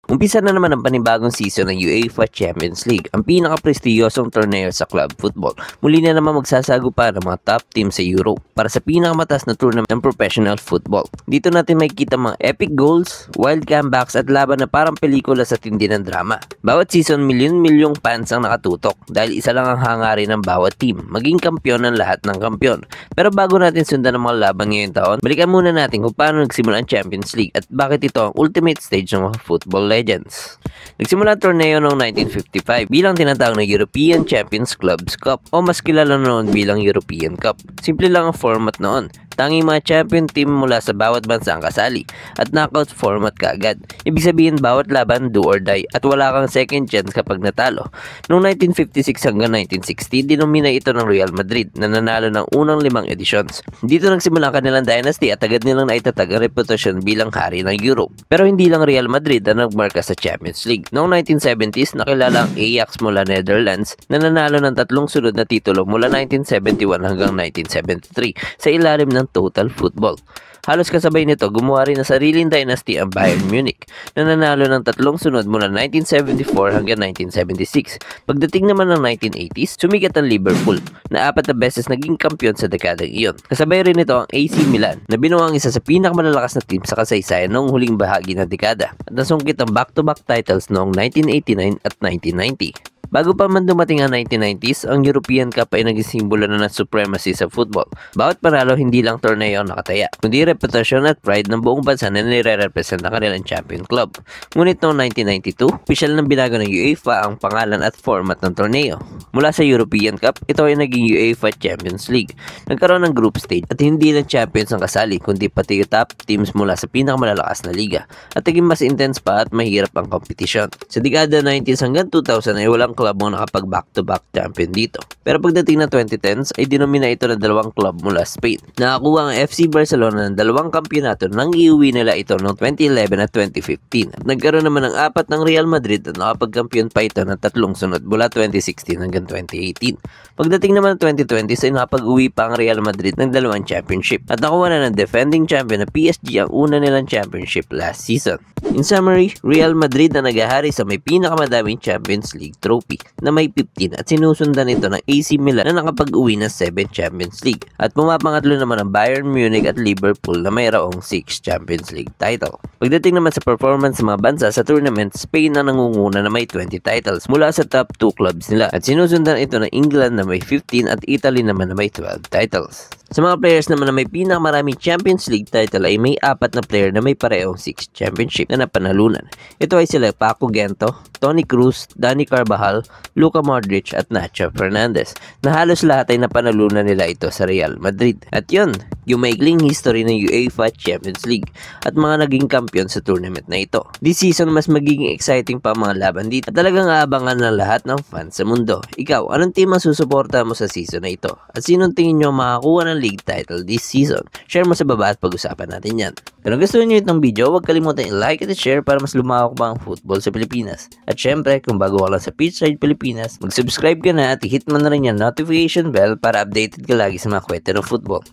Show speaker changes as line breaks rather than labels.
Umpisa na naman ang panibagong season ng UEFA Champions League, ang pinaka-prestiyosong torneo sa club football. Muli na naman magsasagupa ng mga top team sa Europe para sa pinakamataas na tournament ng professional football. Dito natin makikita mga epic goals, wild comebacks at laban na parang pelikula sa tindi ng drama. Bawat season, milyon-milyong fans ang nakatutok dahil isa lang ang hangarin ng bawat team, maging kampiyon ng lahat ng kampiyon. Pero bago natin sundan ang mga laban ngayong taon, balikan muna natin kung paano nagsimula ang Champions League at bakit ito ang ultimate stage ng mga football legends. Nagsimula ang torneo noong 1955 bilang tinatawag na European Champions Clubs Cup o mas kilala noon bilang European Cup. Simple lang ang format noon. Tanging mga champion team mula sa bawat bansa ang kasali at knockout format kaagad. Ibig sabihin bawat laban do or die at wala kang second chance kapag natalo. Noong 1956 hanggang 1960, dinomina ito ng Real Madrid na nanalo ng unang 5 editions. Dito nagsimula ang kanilang dynasty at agad nilang naitatag ang reputasyon bilang hari ng Europe. Pero hindi lang Real Madrid ang nagmarka sa Champions League. Noong 1970s, nakilala ang Ajax mula Netherlands na nanalo ng 3 sunod na titulo mula 1971 hanggang 1973 sa ilalim ng Total Football. Halos kasabay nito, gumawa rin ng sariling dynasty ang Bayern Munich na nanalo ng 3 sunod mula 1974 hanggang 1976. Pagdating naman ng 1980s, sumikat ang Liverpool na 4 na beses naging kampiyon sa dekadang iyon. Kasabay rin nito ang AC Milan na binuo ang isa sa pinakamalalakas na team sa kasaysayan noong huling bahagi ng dekada at nasungkit ang back-to-back titles noong 1989 at 1990. Bago pa man dumating ang 1990s, ang European Cup ay naging simbolo na ng supremacy sa football. Bawat panalo hindi lang torneo ang nakataya, kundi reputasyon at pride ng buong bansa na nire-represent ang kanilang champion club. Ngunit noong 1992, opisyal nang binago ng UEFA ang pangalan at format ng torneo. Mula sa European Cup, ito ay naging UEFA Champions League. Nagkaroon ng group stage at hindi lang champions ang kasali, kundi pati top teams mula sa pinakamalalakas na liga. At naging mas intense pa at mahirap ang kompetisyon. Sa dekada 90s hanggang 2000 ay walang club mo nakapag back-to-back champion dito. Pero pagdating ng 2010s ay dinomina ito ng 2 club mula Spain. Nakakuha ang FC Barcelona ng 2 kampyonato nang iuwi nila ito noong 2011 at 2015. At nagkaroon naman ng 4 ng Real Madrid at nakapagkampiyon pa ito ng 3 sunod mula 2016 hanggang 2018. Pagdating naman ng 2020s ay nakapag-uwi pa ang Real Madrid ng 2 championship at nakuha na ng defending champion na PSG ang una nilang championship last season. In summary, Real Madrid na naghahari sa may pinakamadaming Champions League trophy na may 15 at sinusundan ito ng AC Milan na nakapag-uwi ng 7 Champions League at pumapangatlo naman ang Bayern Munich at Liverpool na mayroong 6 Champions League title. Pagdating naman sa performance ng mga bansa sa tournament, Spain ang nangunguna na may 20 titles mula sa top 2 clubs nila at sinusundan ito ng England na may 15 at Italy naman na may 12 titles. Sa mga players naman na may pinakamaraming Champions League title ay may 4 na player na may parehong 6 championship na napanalunan. Ito ay sila Paco Gento, Toni Kroos, Dani Carvajal, Luka Modric at Nacho Fernandez na halos lahat ay napanalunan nila ito sa Real Madrid. At yun, yung maikling history ng UEFA Champions League at mga naging kampiyon sa tournament na ito. This season mas magiging exciting pa ang mga laban dito at talagang aabangan ng lahat ng fans sa mundo. Ikaw, anong team ang susuporta mo sa season na ito? At sinong tingin nyo makakuha ng league title this season? Share mo sa baba at pag-usapan natin yan. Kung gusto niyo itong video, huwag kalimutan i-like at i-share para mas lumawak pa ang football sa Pilipinas. At syempre, kung bago ka lang sa Pitchside Pilipinas, mag-subscribe ka na at i-hit mo na rin yung notification bell para updated ka lagi sa mga kwento ng football.